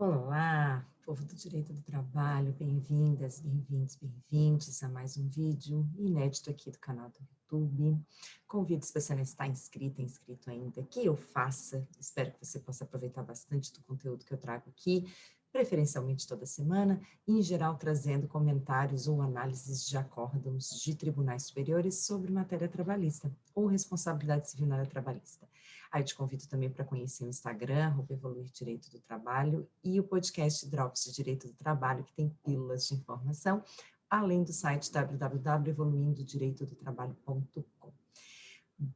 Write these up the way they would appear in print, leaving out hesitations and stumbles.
Olá, povo do Direito do Trabalho, bem-vindas, bem-vindos, bem-vindes a mais um vídeo inédito aqui do canal do YouTube. Convido, se você não está inscrito ainda, que eu faça. Espero que você possa aproveitar bastante do conteúdo que eu trago aqui, preferencialmente toda semana, e em geral trazendo comentários ou análises de acórdãos de tribunais superiores sobre matéria trabalhista ou responsabilidade civil na área trabalhista. Aí te convido também para conhecer o Instagram, Evoluir Direito do Trabalho, e o podcast Drops de Direito do Trabalho, que tem pílulas de informação, além do site www.evoluindodireitodotrabalho.com.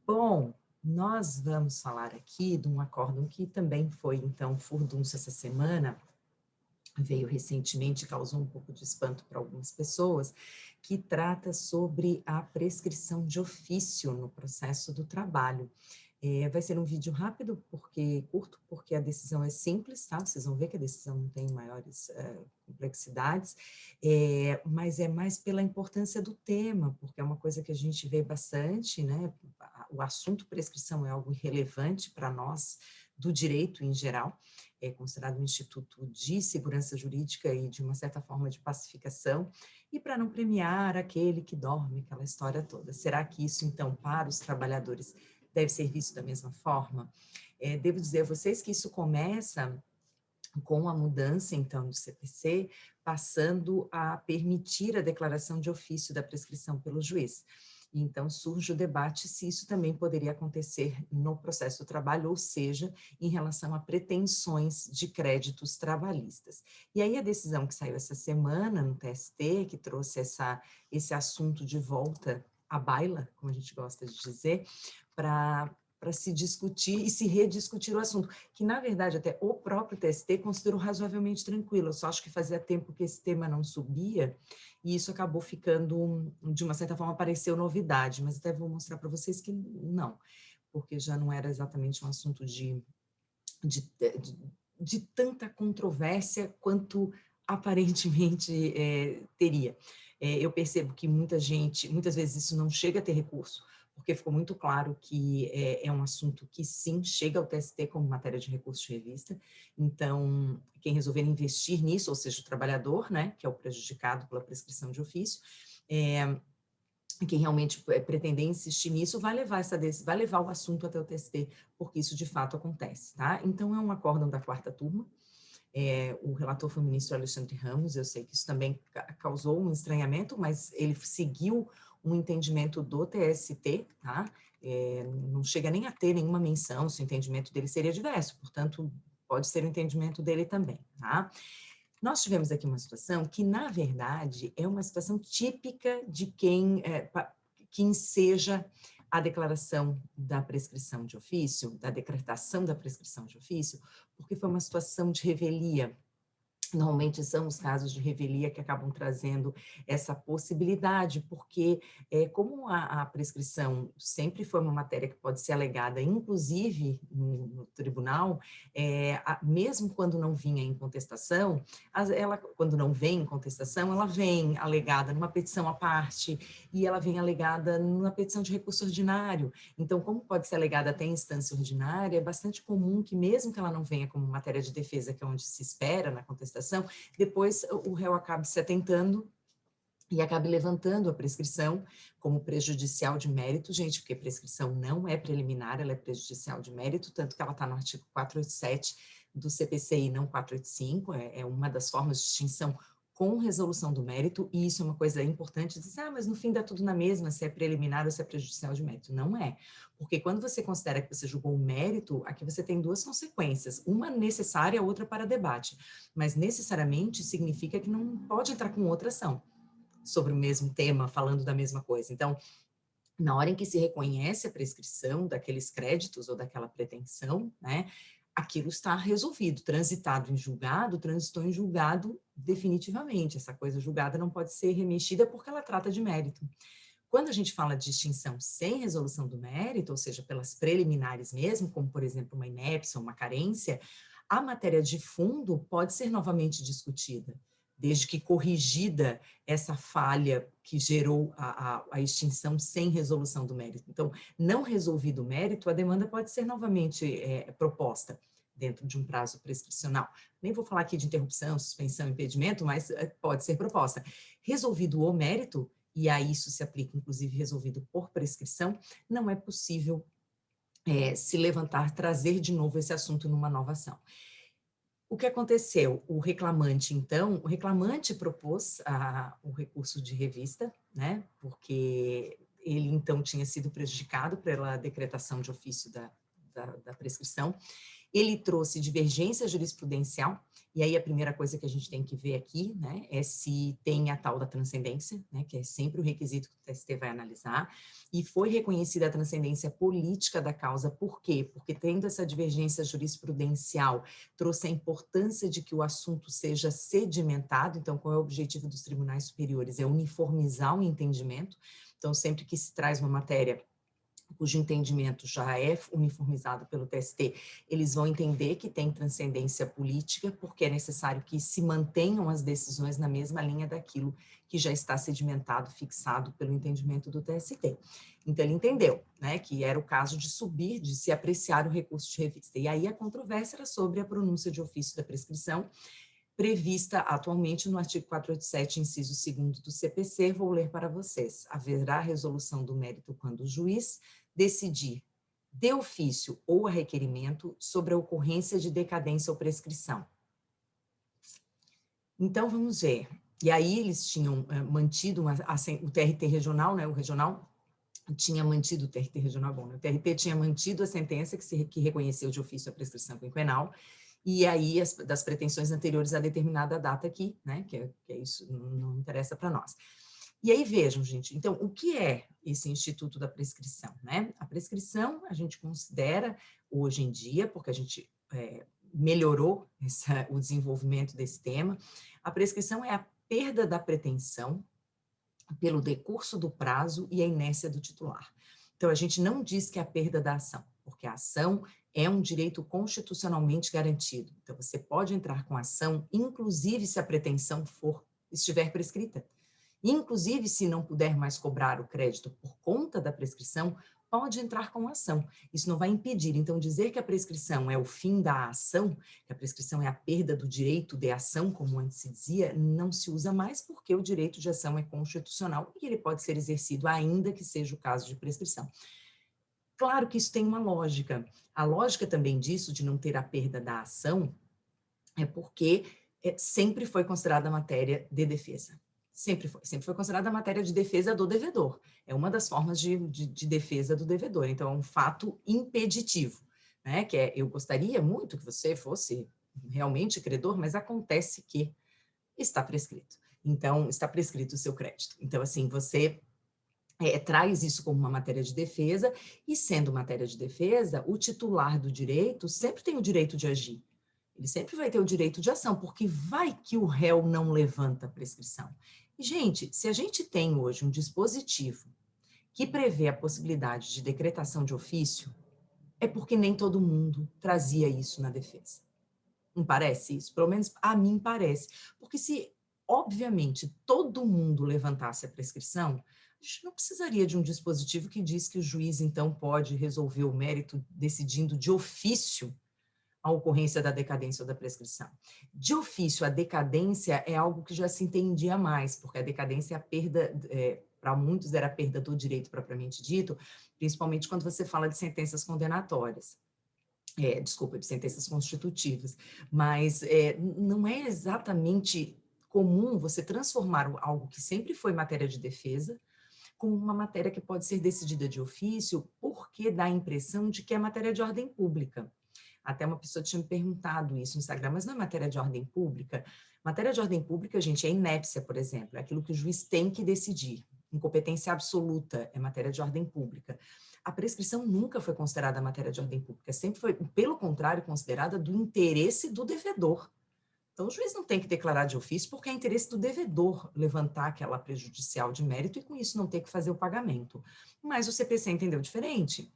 Bom, nós vamos falar aqui de um acórdão que também foi, então, furdunço essa semana, veio recentemente, causou um pouco de espanto para algumas pessoas, que trata sobre a prescrição de ofício no processo do trabalho. Vai ser um vídeo rápido, curto, porque a decisão é simples, tá? Vocês vão ver que a decisão não tem maiores complexidades, mas é mais pela importância do tema, porque é uma coisa que a gente vê bastante, né? O assunto prescrição é algo relevante para nós, do direito em geral, é considerado um instituto de segurança jurídica e de uma certa forma de pacificação, e para não premiar aquele que dorme, aquela história toda. Será que isso, então, para os trabalhadores deve ser visto da mesma forma? Devo dizer a vocês que isso começa com a mudança, então, do CPC, passando a permitir a declaração de ofício da prescrição pelo juiz. Então, surge o debate se isso também poderia acontecer no processo do trabalho, ou seja, em relação a pretensões de créditos trabalhistas. E aí a decisão que saiu essa semana no TST, que trouxe esse assunto de volta à baila, como a gente gosta de dizer, para se discutir e se rediscutir o assunto, que na verdade até o próprio TST considerou razoavelmente tranquilo. Eu só acho que fazia tempo que esse tema não subia, e isso acabou ficando, de uma certa forma, pareceu novidade, mas até vou mostrar para vocês que não, porque já não era exatamente um assunto de, de, de tanta controvérsia quanto aparentemente teria. Eu percebo que muitas vezes isso não chega a ter recurso, porque ficou muito claro que é um assunto que sim, chega ao TST como matéria de recurso de revista. Então, quem resolver investir nisso, ou seja, o trabalhador, né, que é o prejudicado pela prescrição de ofício, quem realmente pretender insistir nisso vai levar o assunto até o TST, porque isso de fato acontece, tá? Então, é um acórdão da quarta turma. O relator foi o ministro Alexandre Ramos. Eu sei que isso também causou um estranhamento, mas ele seguiu um entendimento do TST, tá? Não chega nem a ter nenhuma menção se o entendimento dele seria diverso, portanto, pode ser o entendimento dele também, tá? Nós tivemos aqui uma situação que, na verdade, é uma situação típica de que enseja a declaração da prescrição de ofício, da decretação da prescrição de ofício, porque foi uma situação de revelia. Normalmente são os casos de revelia que acabam trazendo essa possibilidade, porque como a prescrição sempre foi uma matéria que pode ser alegada, inclusive no tribunal, mesmo quando não vinha em contestação, quando não vem em contestação, ela vem alegada numa petição à parte, e ela vem alegada numa petição de recurso ordinário. Então, como pode ser alegada até em instância ordinária, é bastante comum que, mesmo que ela não venha como matéria de defesa, que é onde se espera na contestação, depois o réu acabe se atentando e acabe levantando a prescrição como prejudicial de mérito, gente, porque prescrição não é preliminar, ela é prejudicial de mérito, tanto que ela está no artigo 487 do CPC e não 485, é uma das formas de extinção com resolução do mérito, e isso é uma coisa importante, dizer, mas no fim dá tudo na mesma, se é preliminar ou se é prejudicial de mérito. Não é, porque quando você considera que você julgou o mérito, aqui você tem duas consequências, uma necessária, a outra para debate, mas necessariamente significa que não pode entrar com outra ação sobre o mesmo tema, falando da mesma coisa. Então, na hora em que se reconhece a prescrição daqueles créditos ou daquela pretensão, né, aquilo está resolvido, transitou em julgado definitivamente. Essa coisa julgada não pode ser remexida porque ela trata de mérito. Quando a gente fala de extinção sem resolução do mérito, ou seja, pelas preliminares mesmo, como, por exemplo, uma inépcia, uma carência, a matéria de fundo pode ser novamente discutida, desde que corrigida essa falha que gerou a extinção sem resolução do mérito. Então, não resolvido o mérito, a demanda pode ser novamente proposta. dentro de um prazo prescricional. Nem vou falar aqui de interrupção, suspensão, impedimento, mas pode ser proposta. Resolvido o mérito, e a isso se aplica, inclusive, resolvido por prescrição, não é possível se levantar, trazer de novo esse assunto numa nova ação. O que aconteceu? O reclamante propôs o recurso de revista, né? Porque ele, então, tinha sido prejudicado pela decretação de ofício da prescrição. Ele trouxe divergência jurisprudencial, e aí a primeira coisa que a gente tem que ver aqui, né, é se tem a tal da transcendência, né, que é sempre o requisito que o TST vai analisar, e foi reconhecida a transcendência política da causa. Por quê? Porque tendo essa divergência jurisprudencial, trouxe a importância de que o assunto seja sedimentado. Então, qual é o objetivo dos tribunais superiores? É uniformizar o entendimento. Então, sempre que se traz uma matéria cujo entendimento já é uniformizado pelo TST, eles vão entender que tem transcendência política, porque é necessário que se mantenham as decisões na mesma linha daquilo que já está sedimentado, fixado pelo entendimento do TST. Então, ele entendeu, né, que era o caso de subir, de se apreciar o recurso de revista. E aí a controvérsia era sobre a pronúncia de ofício da prescrição, prevista atualmente no artigo 487, inciso 2º do CPC, vou ler para vocês. Haverá resolução do mérito quando o juiz decidir de ofício ou a requerimento sobre a ocorrência de decadência ou prescrição. Então, vamos ver. E aí eles tinham mantido o TRT regional, né, o regional tinha mantido, o TRT regional bom, né, o TRT tinha mantido a sentença que reconheceu de ofício a prescrição quinquenal, e aí das pretensões anteriores a determinada data aqui, né, que é isso, não interessa para nós. E aí vejam, gente, então, o que é esse instituto da prescrição, né? A prescrição a gente considera hoje em dia, porque a gente melhorou o desenvolvimento desse tema, a prescrição é a perda da pretensão pelo decurso do prazo e a inércia do titular. Então, a gente não diz que é a perda da ação, porque a ação é um direito constitucionalmente garantido. Então, você pode entrar com ação, inclusive se a pretensão estiver prescrita. Inclusive, se não puder mais cobrar o crédito por conta da prescrição, pode entrar com ação. Isso não vai impedir. Então, dizer que a prescrição é o fim da ação, que a prescrição é a perda do direito de ação, como antes se dizia, não se usa mais, porque o direito de ação é constitucional e ele pode ser exercido ainda que seja o caso de prescrição. Claro que isso tem uma lógica. A lógica também disso, de não ter a perda da ação, é porque sempre foi considerada matéria de defesa. Sempre foi considerada matéria de defesa do devedor. É uma das formas de defesa do devedor. Então, é um fato impeditivo, né? Que eu gostaria muito que você fosse realmente credor, mas acontece que está prescrito. Então, está prescrito o seu crédito. Então, assim, você traz isso como uma matéria de defesa, e sendo matéria de defesa, o titular do direito sempre tem o direito de agir. Ele sempre vai ter o direito de ação, porque vai que o réu não levanta a prescrição. E, gente, se a gente tem hoje um dispositivo que prevê a possibilidade de decretação de ofício, é porque nem todo mundo trazia isso na defesa. Não parece isso? Pelo menos a mim parece. Porque se, obviamente, todo mundo levantasse a prescrição, a gente não precisaria de um dispositivo que diz que o juiz, então, pode resolver o mérito decidindo de ofício a ocorrência da decadência ou da prescrição. De ofício, a decadência é algo que já se entendia mais, porque a decadência é a perda, para muitos era a perda do direito propriamente dito, principalmente quando você fala de sentenças condenatórias. De sentenças constitutivas, mas não é exatamente comum você transformar algo que sempre foi matéria de defesa como uma matéria que pode ser decidida de ofício, porque dá a impressão de que é matéria de ordem pública. Até uma pessoa tinha me perguntado isso no Instagram, mas não é matéria de ordem pública? Matéria de ordem pública, gente, é inépcia, por exemplo, é aquilo que o juiz tem que decidir. Incompetência absoluta é matéria de ordem pública. A prescrição nunca foi considerada matéria de ordem pública, sempre foi, pelo contrário, considerada do interesse do devedor. Então, o juiz não tem que declarar de ofício porque é interesse do devedor levantar aquela prejudicial de mérito e, com isso, não ter que fazer o pagamento. Mas o CPC entendeu diferente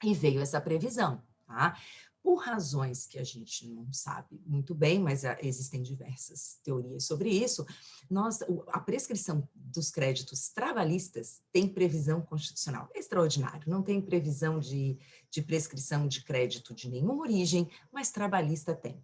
e veio essa previsão, tá? Por razões que a gente não sabe muito bem, mas existem diversas teorias sobre isso, a prescrição dos créditos trabalhistas tem previsão constitucional. É extraordinário, não tem previsão de prescrição de crédito de nenhuma origem, mas trabalhista tem.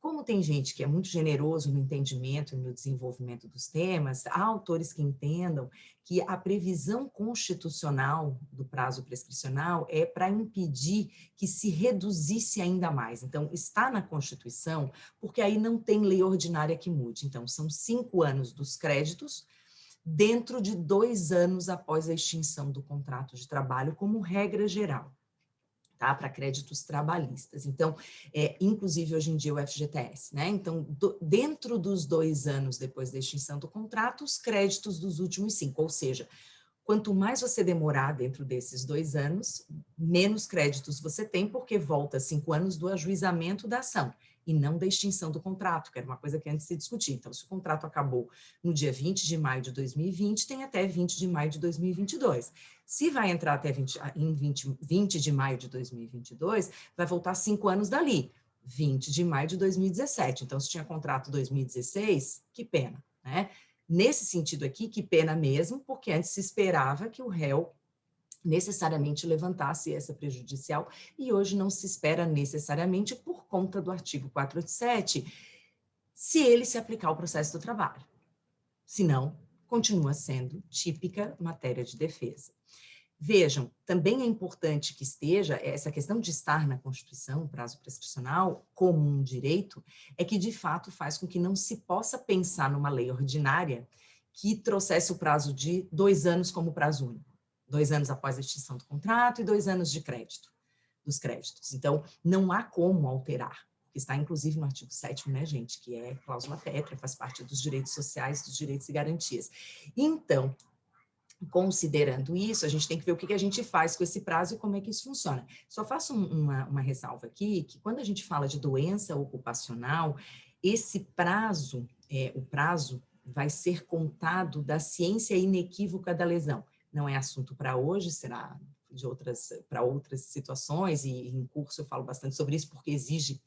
Como tem gente que é muito generoso no entendimento e no desenvolvimento dos temas, há autores que entendam que a previsão constitucional do prazo prescricional é para impedir que se reduzisse ainda mais. Então, está na Constituição, porque aí não tem lei ordinária que mude. Então, são 5 anos dos créditos, dentro de 2 anos após a extinção do contrato de trabalho, como regra geral. Tá, para créditos trabalhistas. Então, inclusive hoje em dia o FGTS, né? Então, dentro dos 2 anos depois da extinção do contrato, os créditos dos últimos 5, ou seja, quanto mais você demorar dentro desses 2 anos, menos créditos você tem, porque volta 5 anos do ajuizamento da ação, e não da extinção do contrato, que era uma coisa que antes se discutia. Então, se o contrato acabou no dia 20 de maio de 2020, tem até 20 de maio de 2022. Se vai entrar até 20 de maio de 2022, vai voltar 5 anos dali, 20 de maio de 2017. Então, se tinha contrato 2016, que pena, né? Nesse sentido aqui, que pena mesmo, porque antes se esperava que o réu necessariamente levantasse essa prejudicial, e hoje não se espera necessariamente por conta do artigo 487, se ele se aplicar ao processo do trabalho. Senão, continua sendo típica matéria de defesa. Vejam, também é importante que esteja, essa questão de estar na Constituição, prazo prescricional, como um direito, é que de fato faz com que não se possa pensar numa lei ordinária que trouxesse o prazo de 2 anos como prazo único. 2 anos após a extinção do contrato e 2 anos de crédito, dos créditos. Então, não há como alterar, que está inclusive no artigo 7º, né, gente, que é cláusula pétrea, faz parte dos direitos sociais, dos direitos e garantias. Então, considerando isso, a gente tem que ver o que a gente faz com esse prazo e como é que isso funciona. Só faço uma ressalva aqui, que quando a gente fala de doença ocupacional, esse prazo, o prazo vai ser contado da ciência inequívoca da lesão. Não é assunto para hoje, será para outras situações, e em curso eu falo bastante sobre isso, porque exige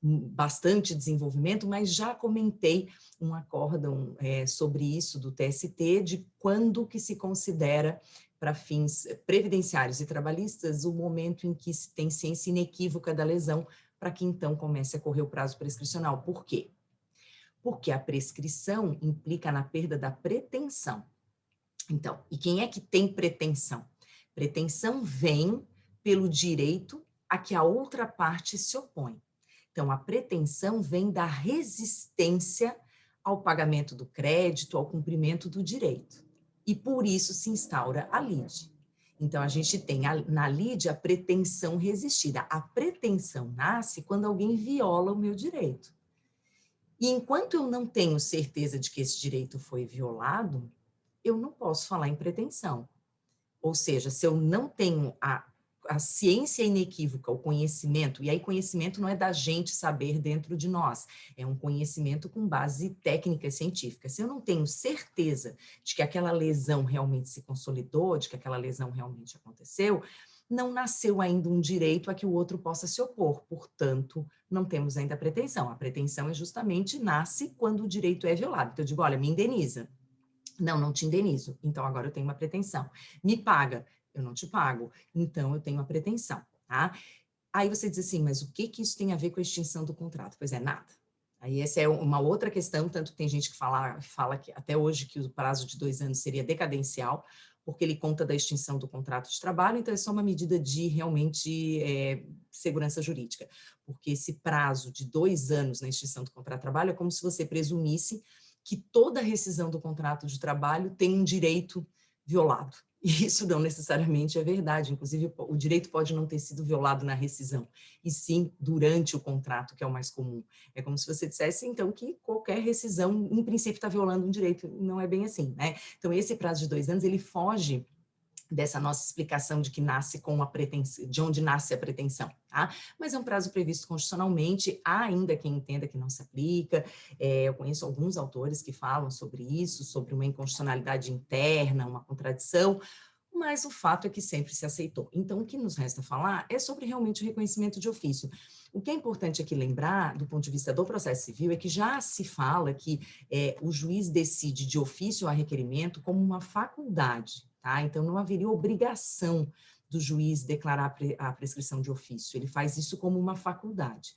bastante desenvolvimento, mas já comentei um acórdão sobre isso do TST, de quando que se considera, para fins previdenciários e trabalhistas, o momento em que se tem ciência inequívoca da lesão, para que então comece a correr o prazo prescricional. Por quê? Porque a prescrição implica na perda da pretensão. Então, e quem é que tem pretensão? Pretensão vem pelo direito a que a outra parte se opõe. Então, a pretensão vem da resistência ao pagamento do crédito, ao cumprimento do direito. E por isso se instaura a lide. Então, a gente tem na lide a pretensão resistida. A pretensão nasce quando alguém viola o meu direito. E enquanto eu não tenho certeza de que esse direito foi violado, eu não posso falar em pretensão. Ou seja, se eu não tenho a ciência inequívoca, o conhecimento, e aí conhecimento não é da gente saber dentro de nós, é um conhecimento com base técnica e científica. Se eu não tenho certeza de que aquela lesão realmente se consolidou, de que aquela lesão realmente aconteceu, não nasceu ainda um direito a que o outro possa se opor, portanto, não temos ainda a pretensão. A pretensão é justamente nasce quando o direito é violado. Então eu digo, olha, me indeniza. Não, não te indenizo, então agora eu tenho uma pretensão. Me paga, eu não te pago, então eu tenho uma pretensão, tá? Aí você diz assim, mas o que isso tem a ver com a extinção do contrato? Pois é, nada. Aí essa é uma outra questão, tanto que tem gente que fala que até hoje que o prazo de 2 anos seria decadencial, porque ele conta da extinção do contrato de trabalho, então é só uma medida de realmente segurança jurídica, porque esse prazo de 2 anos na extinção do contrato de trabalho é como se você presumisse que toda rescisão do contrato de trabalho tem um direito violado. E isso não necessariamente é verdade. Inclusive, o direito pode não ter sido violado na rescisão, e sim durante o contrato, que é o mais comum. É como se você dissesse, então, que qualquer rescisão, em princípio, está violando um direito. Não é bem assim, né? Então, esse prazo de 2 anos, ele foge dessa nossa explicação de que nasce com a pretensão, de onde nasce a pretensão, tá? Mas é um prazo previsto constitucionalmente, há ainda quem entenda que não se aplica, eu conheço alguns autores que falam sobre isso, sobre uma inconstitucionalidade interna, uma contradição. mas o fato é que sempre se aceitou. Então, o que nos resta falar é sobre realmente o reconhecimento de ofício. O que é importante aqui lembrar, do ponto de vista do processo civil, é que já se fala que o juiz decide de ofício a requerimento como uma faculdade, tá? Então, não haveria obrigação do juiz declarar a prescrição de ofício, ele faz isso como uma faculdade.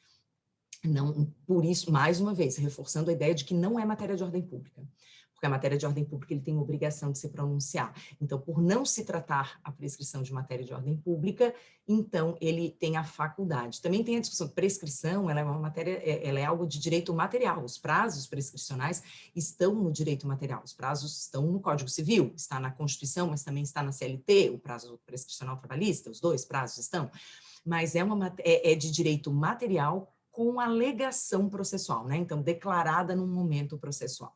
Não, por isso, mais uma vez, reforçando a ideia de que não é matéria de ordem pública, porque a matéria de ordem pública ele tem obrigação de se pronunciar. Então, por não se tratar a prescrição de matéria de ordem pública, então ele tem a faculdade. Também tem a discussão, prescrição, ela é uma matéria, ela é algo de direito material, os prazos prescricionais estão no direito material, os prazos estão no Código Civil, está na Constituição, mas também está na CLT, o prazo prescricional trabalhista, os dois prazos estão, mas é de direito material com alegação processual, né? Então, declarada no momento processual.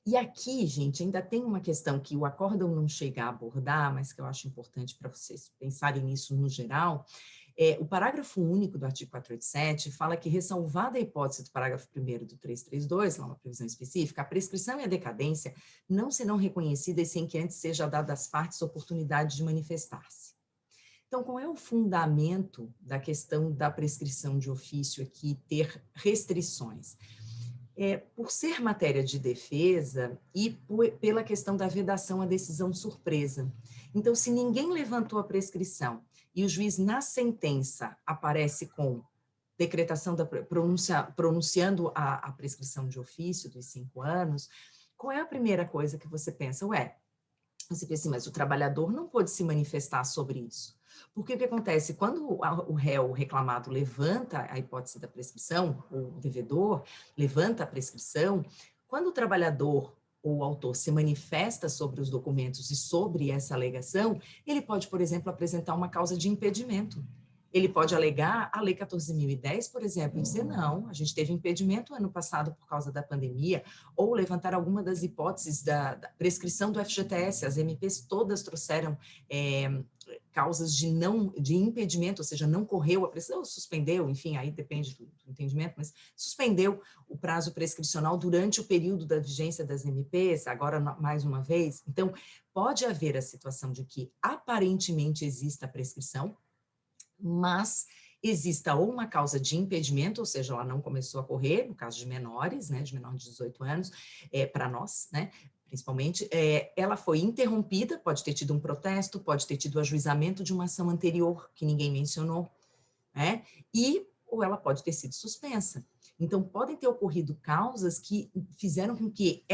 E aqui, gente, ainda tem uma questão que o acórdão não chega a abordar, mas que eu acho importante para vocês pensarem nisso no geral. O parágrafo único do artigo 487 fala que, ressalvada a hipótese do parágrafo 1º do 332, lá uma previsão específica, a prescrição e a decadência não serão reconhecidas sem que antes seja dada às partes oportunidade de manifestar-se. Então, qual é o fundamento da questão da prescrição de ofício aqui ter restrições? Por ser matéria de defesa e pela questão da vedação à decisão surpresa. Então, se ninguém levantou a prescrição e o juiz, na sentença, aparece com decretação da pronunciando a prescrição de ofício dos 5 anos, qual é a primeira coisa que você pensa? Você pensa assim, mas o trabalhador não pôde se manifestar sobre isso. Porque o que acontece? Quando o réu, o reclamado, levanta a hipótese da prescrição, ou o devedor levanta a prescrição, quando o trabalhador ou o autor se manifesta sobre os documentos e sobre essa alegação, ele pode, por exemplo, apresentar uma causa de impedimento. Ele pode alegar a Lei 14.010, por exemplo, e dizer, não, a gente teve impedimento ano passado por causa da pandemia, ou levantar alguma das hipóteses da prescrição do FGTS, as MPs todas trouxeram causas de impedimento, ou seja, não correu a prescrição, suspendeu, enfim, aí depende do entendimento, mas suspendeu o prazo prescricional durante o período da vigência das MPs, agora mais uma vez. Então, pode haver a situação de que aparentemente exista a prescrição, mas exista ou uma causa de impedimento, ou seja, ela não começou a correr, no caso de menores, né, de menor de 18 anos, para nós, né, principalmente, ela foi interrompida, pode ter tido um protesto, pode ter tido o ajuizamento de uma ação anterior, que ninguém mencionou, né, ou ela pode ter sido suspensa. Então, podem ter ocorrido causas que fizeram com que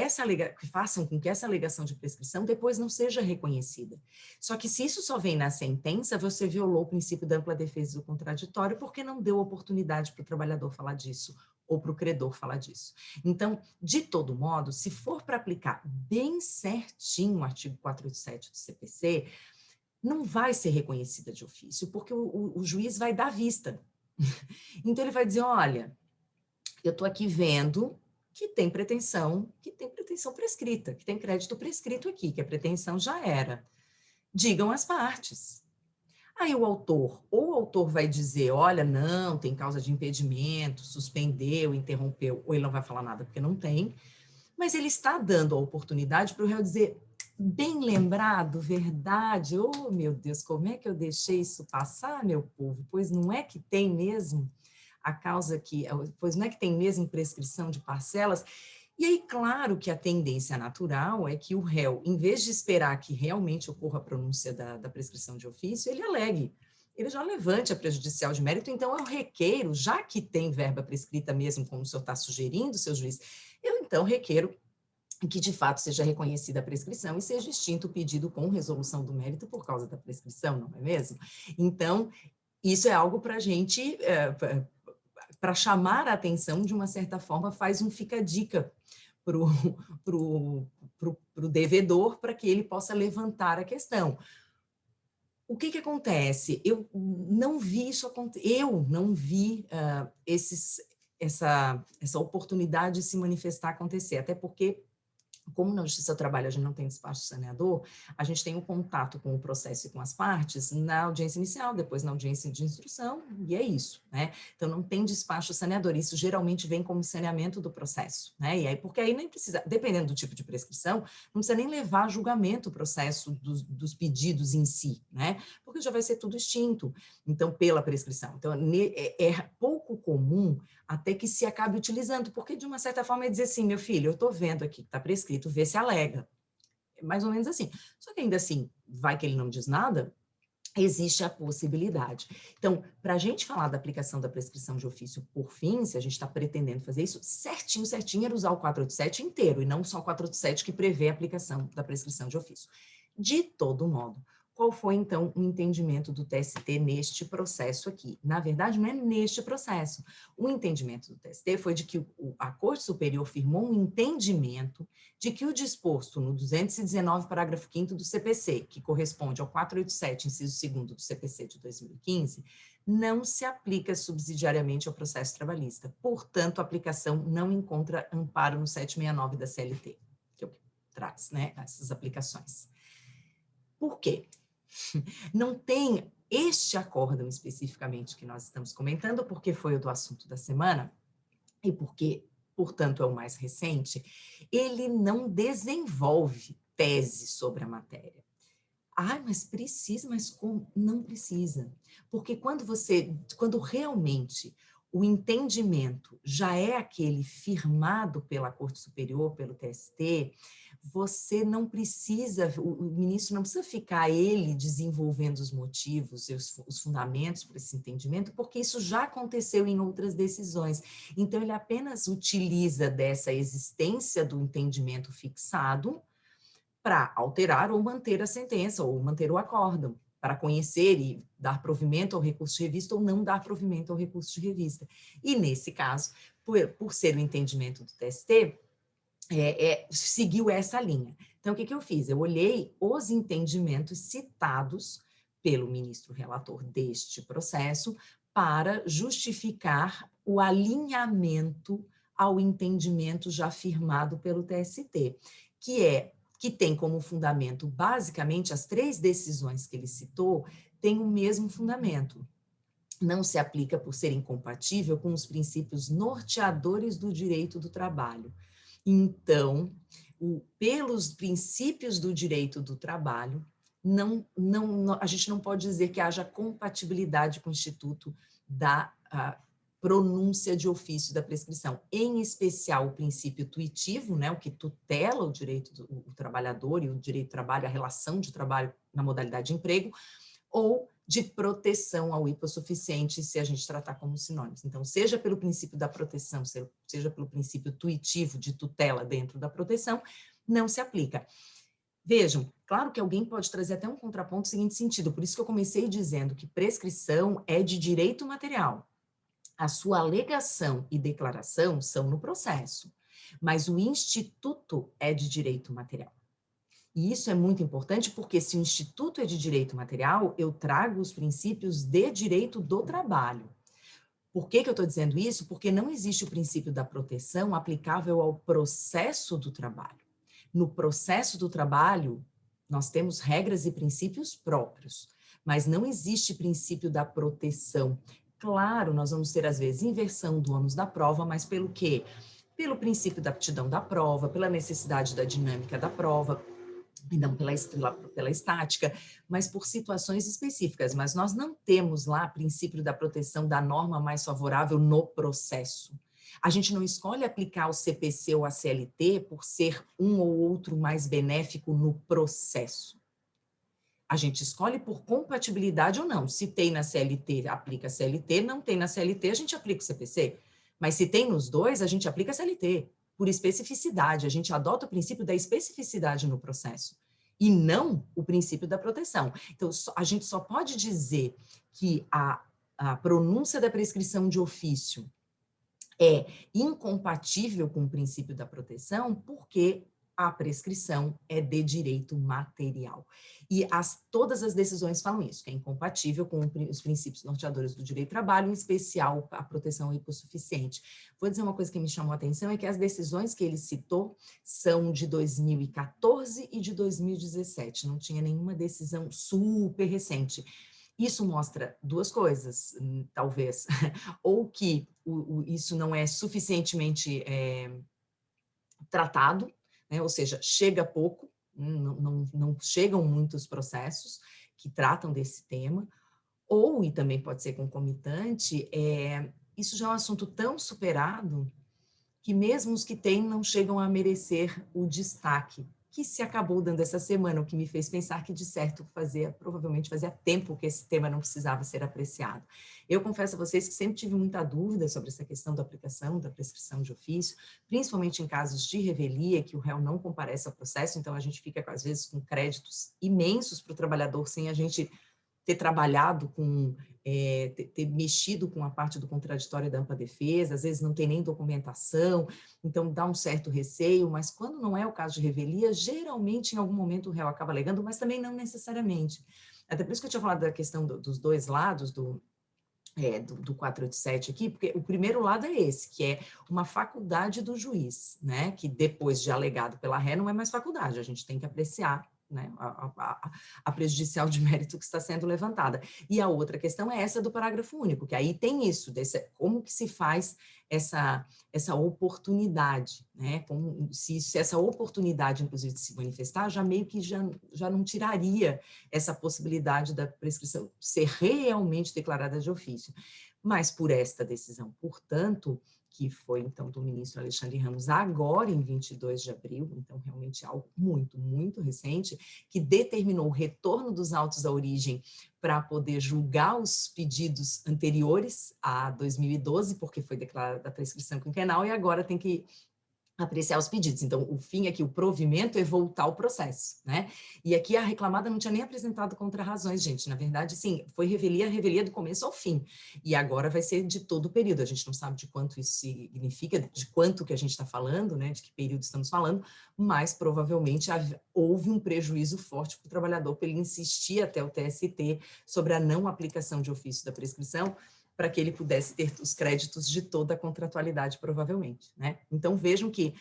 façam com que essa alegação de prescrição depois não seja reconhecida. Só que se isso só vem na sentença, você violou o princípio da ampla defesa do contraditório porque não deu oportunidade para o trabalhador falar disso ou para o credor falar disso. Então, de todo modo, se for para aplicar bem certinho o artigo 487 do CPC, não vai ser reconhecida de ofício, porque o juiz vai dar vista. Então, ele vai dizer, olha, eu estou aqui vendo que tem pretensão prescrita, que tem crédito prescrito aqui, que a pretensão já era. Digam as partes. Aí o autor vai dizer, olha, não, tem causa de impedimento, suspendeu, interrompeu, ou ele não vai falar nada porque não tem, mas ele está dando a oportunidade para o réu dizer, bem lembrado, verdade, oh meu Deus, como é que eu deixei isso passar, meu povo? Pois não é que tem mesmo a causa pois não é que tem mesmo prescrição de parcelas? E aí, claro que a tendência natural é que o réu, em vez de esperar que realmente ocorra a pronúncia da prescrição de ofício, ele alegue, ele já levante a prejudicial de mérito, então eu requeiro, já que tem verba prescrita mesmo, como o senhor está sugerindo, seu juiz, eu então requeiro que de fato seja reconhecida a prescrição e seja extinto o pedido com resolução do mérito por causa da prescrição, não é mesmo? Então, isso é algo para a gente, para chamar a atenção, de uma certa forma, faz um fica-dica para o devedor, para que ele possa levantar a questão. O que acontece? Eu não vi isso acontecer, essa oportunidade de se manifestar acontecer, até porque Como na Justiça do Trabalho a gente não tem despacho saneador, a gente tem um contato com o processo e com as partes na audiência inicial, depois na audiência de instrução, e é isso, né? Então, não tem despacho saneador, isso geralmente vem como saneamento do processo, né? E aí, porque aí nem precisa, dependendo do tipo de prescrição, não precisa nem levar a julgamento o processo dos pedidos em si, né? Porque já vai ser tudo extinto, então, pela prescrição. Então, é pouco comum até que se acabe utilizando, porque de uma certa forma é dizer assim, meu filho, eu estou vendo aqui que está prescrito, vê se alega. É mais ou menos assim. Só que ainda assim, vai que ele não diz nada, existe a possibilidade. Então, para a gente falar da aplicação da prescrição de ofício por fim, se a gente está pretendendo fazer isso, certinho, certinho, era usar o 487 inteiro, e não só o 487 que prevê a aplicação da prescrição de ofício. De todo modo, qual foi, então, o entendimento do TST neste processo aqui? Na verdade, não é neste processo. O entendimento do TST foi de que a Corte Superior firmou um entendimento de que o disposto no 219, parágrafo 5º do CPC, que corresponde ao 487, inciso 2º do CPC de 2015, não se aplica subsidiariamente ao processo trabalhista. Portanto, a aplicação não encontra amparo no 769 da CLT, que é o que traz, né, essas aplicações. Por quê? Não tem este acórdão especificamente que nós estamos comentando, porque foi o do assunto da semana, e porque, portanto, é o mais recente, ele não desenvolve tese sobre a matéria. Ah, mas precisa, mas como? Não precisa. Porque quando realmente o entendimento já é aquele firmado pela Corte Superior, pelo TST, você não precisa, o ministro não precisa ficar ele desenvolvendo os motivos e os fundamentos para esse entendimento, porque isso já aconteceu em outras decisões. Então, ele apenas utiliza dessa existência do entendimento fixado para alterar ou manter a sentença, ou manter o acórdão, para conhecer e dar provimento ao recurso de revista ou não dar provimento ao recurso de revista. E, nesse caso, por ser o entendimento do TST, seguiu essa linha. Então, o que eu fiz? Eu olhei os entendimentos citados pelo ministro relator deste processo para justificar o alinhamento ao entendimento já firmado pelo TST, que tem como fundamento, basicamente, as 3 decisões que ele citou, têm o mesmo fundamento. Não se aplica por ser incompatível com os princípios norteadores do direito do trabalho. Então, pelos princípios do direito do trabalho, a gente não pode dizer que haja compatibilidade com o Instituto da pronúncia de ofício da prescrição, em especial o princípio tuitivo, né, o que tutela o direito do trabalhador e o direito do trabalho, a relação de trabalho na modalidade de emprego, ou de proteção ao hipossuficiente, se a gente tratar como sinônimos. Então, seja pelo princípio da proteção, seja pelo princípio tuitivo de tutela dentro da proteção, não se aplica. Vejam, claro que alguém pode trazer até um contraponto no seguinte sentido, por isso que eu comecei dizendo que prescrição é de direito material. A sua alegação e declaração são no processo, mas o instituto é de direito material. E isso é muito importante porque se o instituto é de direito material, eu trago os princípios de direito do trabalho. Por que eu estou dizendo isso? Porque não existe o princípio da proteção aplicável ao processo do trabalho. No processo do trabalho, nós temos regras e princípios próprios, mas não existe princípio da proteção. Claro, nós vamos ter, às vezes, inversão do ônus da prova, mas pelo quê? Pelo princípio da aptidão da prova, pela necessidade da dinâmica da prova, e não pela estática, mas por situações específicas. Mas nós não temos lá princípio da proteção da norma mais favorável no processo. A gente não escolhe aplicar o CPC ou a CLT por ser um ou outro mais benéfico no processo. A gente escolhe por compatibilidade ou não. Se tem na CLT, aplica a CLT, não tem na CLT, a gente aplica o CPC. Mas se tem nos dois, a gente aplica a CLT. Por especificidade, a gente adota o princípio da especificidade no processo e não o princípio da proteção. Então, a gente só pode dizer que a pronúncia da prescrição de ofício é incompatível com o princípio da proteção porque a prescrição é de direito material. E todas as decisões falam isso, que é incompatível com os princípios norteadores do direito do trabalho, em especial a proteção hipossuficiente. Vou dizer uma coisa que me chamou a atenção, é que as decisões que ele citou são de 2014 e de 2017, não tinha nenhuma decisão super recente. Isso mostra duas coisas, talvez, ou que isso não é suficientemente tratado, né? Ou seja, chega pouco, não chegam muitos processos que tratam desse tema, ou, e também pode ser concomitante, isso já é um assunto tão superado que mesmo os que têm não chegam a merecer o destaque que se acabou dando essa semana, o que me fez pensar que, de certo, provavelmente fazia tempo que esse tema não precisava ser apreciado. Eu confesso a vocês que sempre tive muita dúvida sobre essa questão da aplicação da prescrição de ofício, principalmente em casos de revelia, que o réu não comparece ao processo, então a gente fica, às vezes, com créditos imensos para o trabalhador, sem a gente ter trabalhado com, ter mexido com a parte do contraditório da ampla defesa, às vezes não tem nem documentação, então dá um certo receio, mas quando não é o caso de revelia, geralmente em algum momento o réu acaba alegando, mas também não necessariamente. Até por isso que eu tinha falado da questão dos dois lados do 487 aqui, porque o primeiro lado é esse, que é uma faculdade do juiz, né, que depois de alegado pela ré não é mais faculdade, a gente tem que apreciar, né, a prejudicial de mérito que está sendo levantada. E a outra questão é essa do parágrafo único, que aí tem isso, como que se faz essa oportunidade, né, como, se essa oportunidade, inclusive, de se manifestar, já meio que já não tiraria essa possibilidade da prescrição ser realmente declarada de ofício. Mas por esta decisão, portanto, que foi, então, do ministro Alexandre Ramos, agora em 22 de abril, então, realmente algo muito, muito recente, que determinou o retorno dos autos à origem para poder julgar os pedidos anteriores a 2012, porque foi declarada a prescrição quinquenal, e agora tem que apreciar os pedidos. Então, o fim é que o provimento é voltar ao processo, né? E aqui a reclamada não tinha nem apresentado contra-razões, gente. Na verdade, sim, foi revelia do começo ao fim. E agora vai ser de todo o período. A gente não sabe de quanto isso significa, de quanto que a gente está falando, né? De que período estamos falando, mas provavelmente houve um prejuízo forte para o trabalhador, para ele insistir até o TST sobre a não aplicação de ofício da prescrição, para que ele pudesse ter os créditos de toda a contratualidade, provavelmente, né? Então, vejam que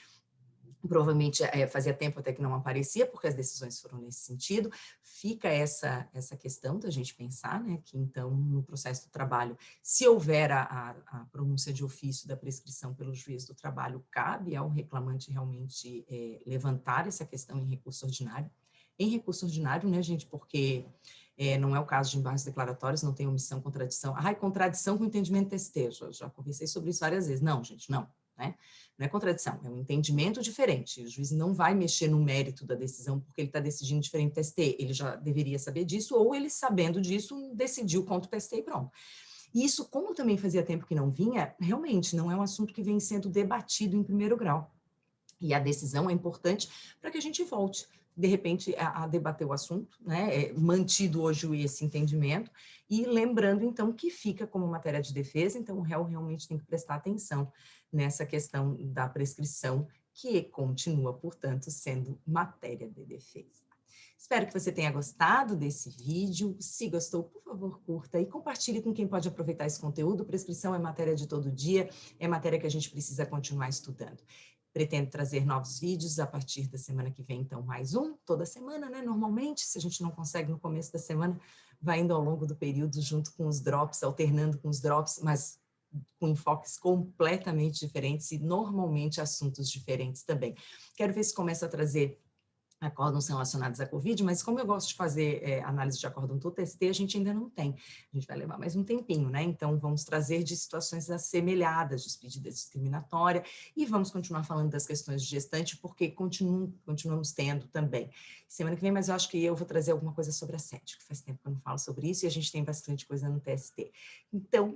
provavelmente fazia tempo até que não aparecia, porque as decisões foram nesse sentido. Fica essa questão da gente pensar, né, que então, no processo do trabalho, se houver a pronúncia de ofício da prescrição pelo juiz do trabalho, cabe ao reclamante realmente levantar essa questão em recurso ordinário. Em recurso ordinário, né, gente, porque não é o caso de embargos declaratórios, não tem omissão, contradição. Contradição com entendimento TST, já conversei sobre isso várias vezes. Não, gente, não, né? Não é contradição, é um entendimento diferente. O juiz não vai mexer no mérito da decisão porque ele está decidindo diferente do TST. Ele já deveria saber disso, ou ele, sabendo disso, decidiu contra o TST e pronto. E isso, como também fazia tempo que não vinha, realmente não é um assunto que vem sendo debatido em primeiro grau. E a decisão é importante para que a gente volte, de repente, a debater o assunto, né? Mantido hoje esse entendimento, e lembrando, então, que fica como matéria de defesa, então o réu realmente tem que prestar atenção nessa questão da prescrição, que continua, portanto, sendo matéria de defesa. Espero que você tenha gostado desse vídeo. Se gostou, por favor, curta e compartilhe com quem pode aproveitar esse conteúdo. Prescrição é matéria de todo dia, é matéria que a gente precisa continuar estudando. Pretendo trazer novos vídeos a partir da semana que vem, então mais um, toda semana, né? Normalmente, se a gente não consegue no começo da semana, vai indo ao longo do período junto com os drops, alternando com os drops, mas com enfoques completamente diferentes e normalmente assuntos diferentes também. Quero ver se começa a trazer acórdãos relacionados à Covid, mas como eu gosto de fazer análise de acórdão do TST, a gente ainda não tem. A gente vai levar mais um tempinho, né? Então, vamos trazer de situações assemelhadas, despedida discriminatória, e vamos continuar falando das questões de gestante, porque continuamos tendo também. Semana que vem, mas eu acho que eu vou trazer alguma coisa sobre assédio, que faz tempo que eu não falo sobre isso, e a gente tem bastante coisa no TST. Então,